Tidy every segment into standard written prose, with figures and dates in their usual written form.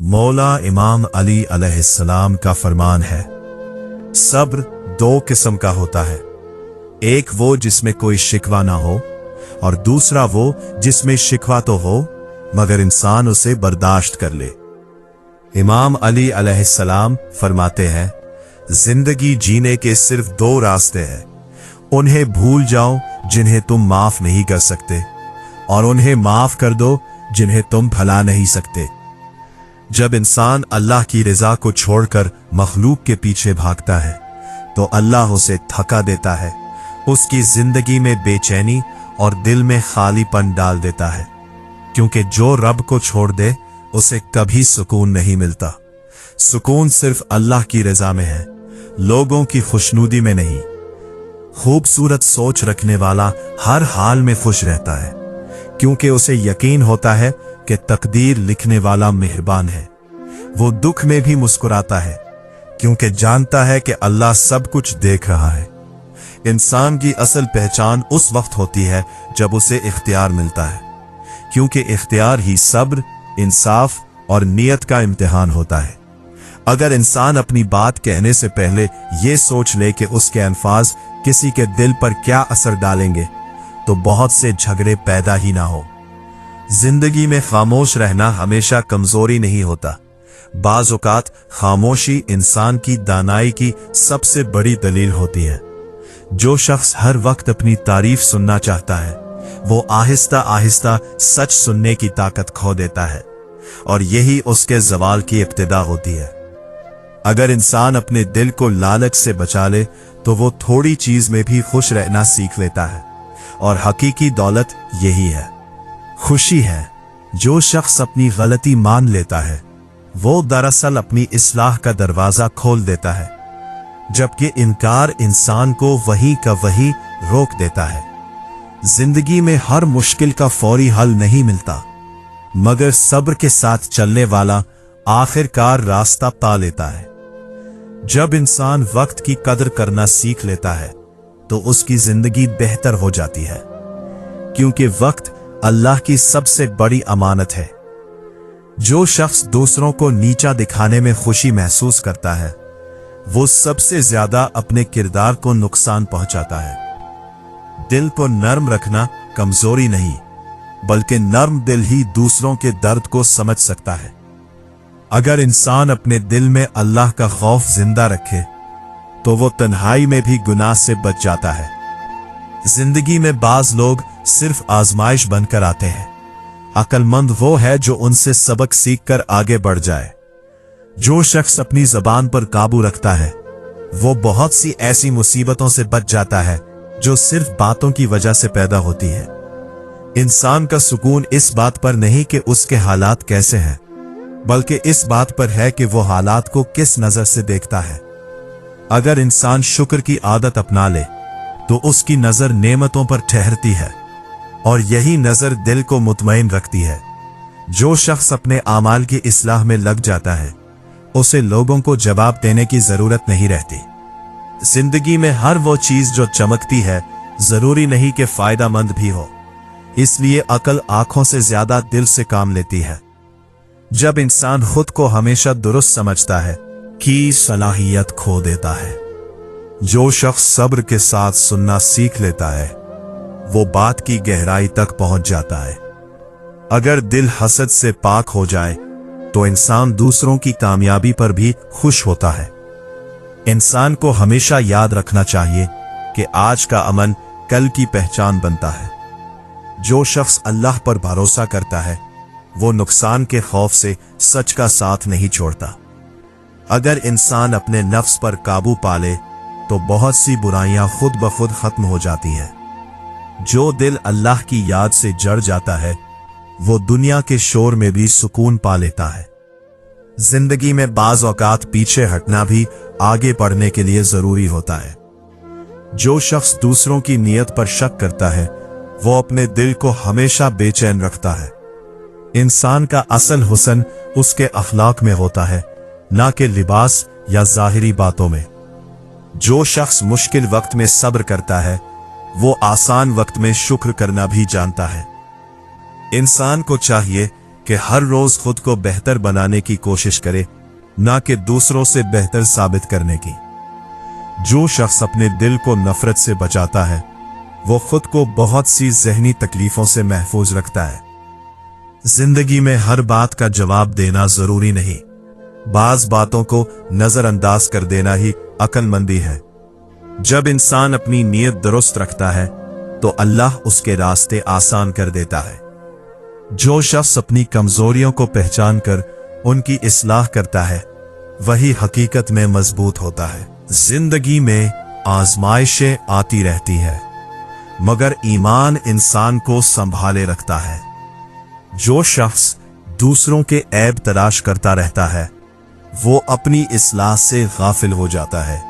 मौला इमाम अली अलैहिस्सलाम का फरमान है, सब्र दो किस्म का होता है, एक वो जिसमें कोई शिकवा ना हो और दूसरा वो जिसमें शिकवा तो हो मगर इंसान उसे बर्दाश्त कर ले। इमाम अली अलैहिस्सलाम फरमाते हैं, जिंदगी जीने के सिर्फ दो रास्ते हैं, उन्हें भूल जाओ जिन्हें तुम माफ नहीं कर सकते और उन्हें माफ कर दो जिन्हें तुम भुला नहीं सकते। जब इंसान अल्लाह की रजा को छोड़कर मखलूक के पीछे भागता है तो अल्लाह उसे थका देता है, उसकी जिंदगी में बेचैनी और दिल में खालीपन डाल देता है, क्योंकि जो रब को छोड़ दे उसे कभी सुकून नहीं मिलता। सुकून सिर्फ अल्लाह की रजा में है, लोगों की खुशनुदी में नहीं। खूबसूरत सोच रखने वाला हर हाल में खुश रहता है, क्योंकि उसे यकीन होता है कि तकदीर लिखने वाला मेहरबान है। वो दुख में भी मुस्कुराता है, क्योंकि जानता है कि अल्लाह सब कुछ देख रहा है। इंसान की असल पहचान उस वक्त होती है जब उसे इख्तियार मिलता है, क्योंकि इख्तियार ही सब्र, इंसाफ और नियत का इम्तिहान होता है। अगर इंसान अपनी बात कहने से पहले ये सोच ले कि उसके अल्फाज किसी के दिल पर क्या असर डालेंगे, तो बहुत से झगड़े पैदा ही ना हो। जिंदगी में खामोश रहना हमेशा कमजोरी नहीं होता, बाज़ औक़ात खामोशी इंसान की दानाई की सबसे बड़ी दलील होती है। जो शख्स हर वक्त अपनी तारीफ सुनना चाहता है, वो आहिस्ता आहिस्ता सच सुनने की ताकत खो देता है और यही उसके ज़वाल की इब्तिदा होती है। अगर इंसान अपने दिल को लालच से बचा ले तो वो थोड़ी चीज में भी खुश रहना सीख लेता है, और हकीकी दौलत यही है, खुशी है। जो शख्स अपनी गलती मान लेता है वो दरअसल अपनी इस्लाह का दरवाजा खोल देता है, जबकि इनकार इंसान को वही का वही रोक देता है। जिंदगी में हर मुश्किल का फौरी हल नहीं मिलता, मगर सब्र के साथ चलने वाला आखिरकार रास्ता पा लेता है। जब इंसान वक्त की कदर करना सीख लेता है तो उसकी जिंदगी बेहतर हो जाती है, क्योंकि वक्त अल्लाह की सबसे बड़ी अमानत है। जो शख्स दूसरों को नीचा दिखाने में खुशी महसूस करता है, वो सबसे ज्यादा अपने किरदार को नुकसान पहुंचाता है। दिल को नर्म रखना कमजोरी नहीं, बल्कि नर्म दिल ही दूसरों के दर्द को समझ सकता है। अगर इंसान अपने दिल में अल्लाह का खौफ जिंदा रखे तो वो तन्हाई में भी गुनाह से बच जाता है। जिंदगी में बाज लोग सिर्फ आजमाइश बनकर आते हैं, अक्लमंद वो है जो उनसे सबक सीखकर आगे बढ़ जाए। जो शख्स अपनी जबान पर काबू रखता है वो बहुत सी ऐसी मुसीबतों से बच जाता है जो सिर्फ बातों की वजह से पैदा होती है। इंसान का सुकून इस बात पर नहीं कि उसके हालात कैसे हैं, बल्कि इस बात पर है कि वो हालात को किस नजर से देखता है। अगर इंसान शुक्र की आदत अपना ले तो उसकी नजर नेमतों पर ठहरती है और यही नजर दिल को मुतमईन रखती है। जो शख्स अपने आमाल की इस्लाह में लग जाता है उसे लोगों को जवाब देने की जरूरत नहीं रहती। जिंदगी में हर वो चीज जो चमकती है जरूरी नहीं कि फायदामंद भी हो, इसलिए अकल आंखों से ज्यादा दिल से काम लेती है। जब इंसान खुद को हमेशा दुरुस्त समझता है की सलाहियत खो देता है। जो शख्स सब्र के साथ सुनना सीख लेता है वो बात की गहराई तक पहुंच जाता है। अगर दिल हसद से पाक हो जाए तो इंसान दूसरों की कामयाबी पर भी खुश होता है। इंसान को हमेशा याद रखना चाहिए कि आज का अमन कल की पहचान बनता है। जो शख्स अल्लाह पर भरोसा करता है वो नुकसान के खौफ से सच का साथ नहीं छोड़ता। अगर इंसान अपने नफ्स पर काबू पाले तो बहुत सी बुराइयां खुद ब खुद खत्म हो जाती हैं। जो दिल अल्लाह की याद से जड़ जाता है वो दुनिया के शोर में भी सुकून पा लेता है। जिंदगी में बाज औकात पीछे हटना भी आगे बढ़ने के लिए जरूरी होता है। जो शख्स दूसरों की नियत पर शक करता है वो अपने दिल को हमेशा बेचैन रखता है। इंसान का असल हुस्न उसके अखलाक में होता है, ना कि लिबास या जाहिरी बातों में। जो शख्स मुश्किल वक्त में सब्र करता है वो आसान वक्त में शुक्र करना भी जानता है। इंसान को चाहिए कि हर रोज खुद को बेहतर बनाने की कोशिश करे, ना कि दूसरों से बेहतर साबित करने की। जो शख्स अपने दिल को नफरत से बचाता है वो खुद को बहुत सी ज़हनी तकलीफों से महफूज रखता है। जिंदगी में हर बात का जवाब देना जरूरी नहीं, बाज बातों को नजरअंदाज कर देना ही अक्लमंदी है। जब इंसान अपनी नीयत दुरुस्त रखता है तो अल्लाह उसके रास्ते आसान कर देता है। जो शख्स अपनी कमजोरियों को पहचान कर उनकी इस्लाह करता है वही हकीकत में मजबूत होता है। जिंदगी में आजमाइशें आती रहती है मगर ईमान इंसान को संभाले रखता है। जो शख्स दूसरों के ऐब तलाश करता रहता है वो अपनी इस्लाह से गाफिल हो जाता है।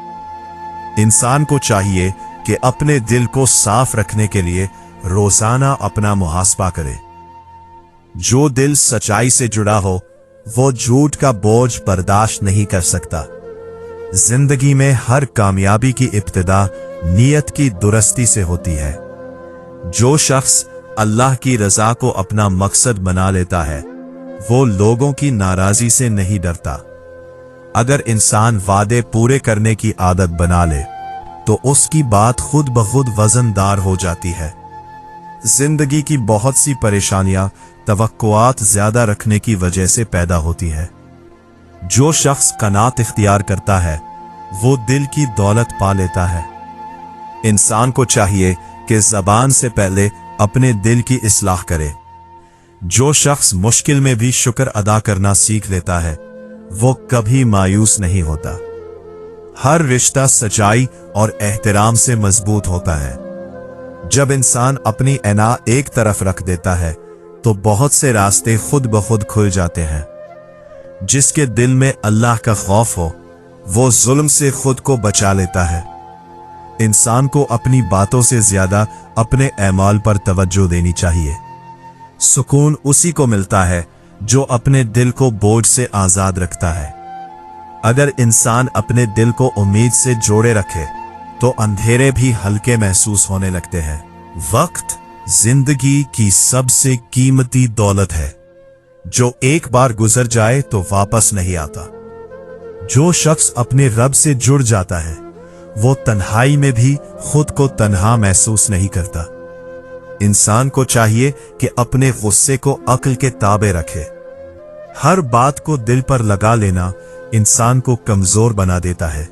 इंसान को चाहिए कि अपने दिल को साफ रखने के लिए रोजाना अपना मुहासबा करे। जो दिल सच्चाई से जुड़ा हो वो झूठ का बोझ बर्दाश्त नहीं कर सकता। जिंदगी में हर कामयाबी की इब्तिदा नीयत की दुरुस्ती से होती है। जो शख्स अल्लाह की रजा को अपना मकसद बना लेता है वो लोगों की नाराजगी से नहीं डरता। अगर इंसान वादे पूरे करने की आदत बना ले तो उसकी बात खुद ब खुद वजनदार हो जाती है। जिंदगी की बहुत सी परेशानियां तवक्कुआत ज्यादा रखने की वजह से पैदा होती है। जो शख्स कनात इख्तियार करता है वो दिल की दौलत पा लेता है। इंसान को चाहिए कि ज़बान से पहले अपने दिल की इस्लाह करे। जो शख्स मुश्किल में भी शुक्र अदा करना सीख लेता है वो कभी मायूस नहीं होता। हर रिश्ता सच्चाई और एहतराम से मजबूत होता है। जब इंसान अपनी अना एक तरफ रख देता है तो बहुत से रास्ते खुद ब खुद खुल जाते हैं। जिसके दिल में अल्लाह का खौफ हो वो जुल्म से खुद को बचा लेता है। इंसान को अपनी बातों से ज्यादा अपने अमाल पर तवज्जो देनी चाहिए। सुकून उसी को मिलता है जो अपने दिल को बोझ से आजाद रखता है। अगर इंसान अपने दिल को उम्मीद से जोड़े रखे तो अंधेरे भी हल्के महसूस होने लगते हैं। वक्त जिंदगी की सबसे कीमती दौलत है जो एक बार गुजर जाए तो वापस नहीं आता। जो शख्स अपने रब से जुड़ जाता है वो तन्हाई में भी खुद को तन्हा महसूस नहीं करता। इंसान को चाहिए कि अपने गुस्से को अक्ल के ताबे रखे। हर बात को दिल पर लगा लेना इंसान को कमजोर बना देता है।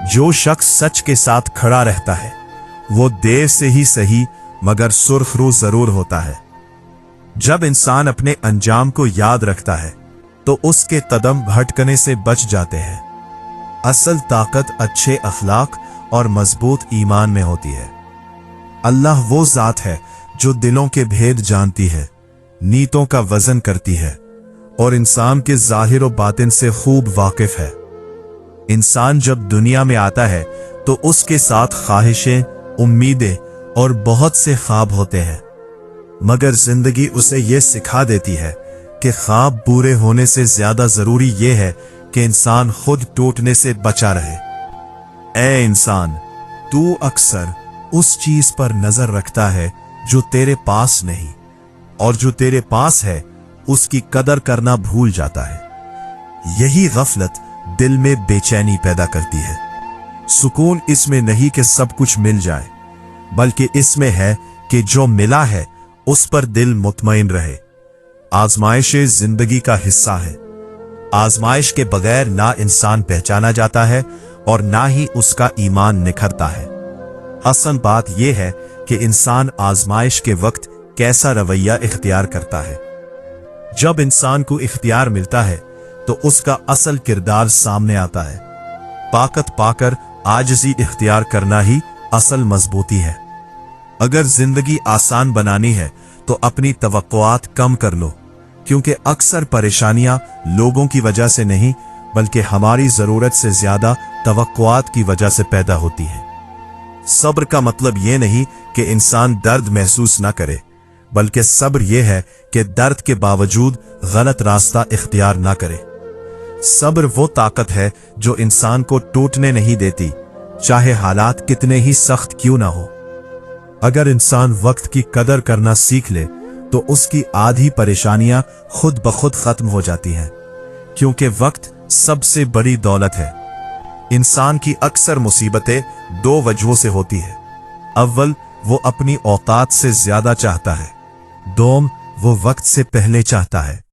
जो शख्स सच के साथ खड़ा रहता है वो देर से ही सही मगर सुर्खरू जरूर होता है। जब इंसान अपने अंजाम को याद रखता है तो उसके कदम भटकने से बच जाते हैं। असल ताकत अच्छे अखलाक और मजबूत ईमान में होती है। अल्लाह वो जात है जो दिलों के भेद जानती है, नीयतों का वजन करती है और इंसान के जाहिर और बातिन से खूब वाकिफ है। इंसान जब दुनिया में आता है तो उसके साथ ख्वाहिशें, उम्मीदें और बहुत से ख्वाब होते हैं, मगर जिंदगी उसे ये सिखा देती है कि ख्वाब पूरे होने से ज्यादा जरूरी यह है कि इंसान खुद टूटने से बचा रहे। ऐ इंसान, तू अक्सर उस चीज पर नजर रखता है जो तेरे पास नहीं, और जो तेरे पास है उसकी कदर करना भूल जाता है। यही गफलत दिल में बेचैनी पैदा करती है। सुकून इसमें नहीं कि सब कुछ मिल जाए, बल्कि इसमें है कि जो मिला है उस पर दिल मुतमईन रहे। आजमाइशें जिंदगी का हिस्सा है। आजमाइश के बगैर ना इंसान पहचाना जाता है और ना ही उसका ईमान निखरता है। असल बात यह है कि इंसान आजमाइश के वक्त कैसा रवैया इख्तियार करता है। जब इंसान को इख्तियार मिलता है तो उसका असल किरदार सामने आता है। ताकत पाकर आजिज़ी इख्तियार करना ही असल मजबूती है। अगर जिंदगी आसान बनानी है तो अपनी तवक्कुआत कम कर लो, क्योंकि अक्सर परेशानियां लोगों की वजह से नहीं बल्कि हमारी जरूरत से ज्यादा तवक्कुआत की वजह से पैदा होती है। सब्र का मतलब यह नहीं कि इंसान दर्द महसूस ना करे, बल्कि सब्र यह है कि दर्द के बावजूद गलत रास्ता इख्तियार ना करे। सब्र वो ताकत है जो इंसान को टूटने नहीं देती, चाहे हालात कितने ही सख्त क्यों ना हो। अगर इंसान वक्त की कदर करना सीख ले تو اس کی आधी परेशानियां खुद ब खुद खत्म हो जाती हैं, क्योंकि वक्त सबसे बड़ी दौलत है। इंसान की अक्सर मुसीबतें दो वजहों से होती है। अव्वल, वो अपनी औकात से ज्यादा चाहता है। दोम, वो वक्त से पहले चाहता है।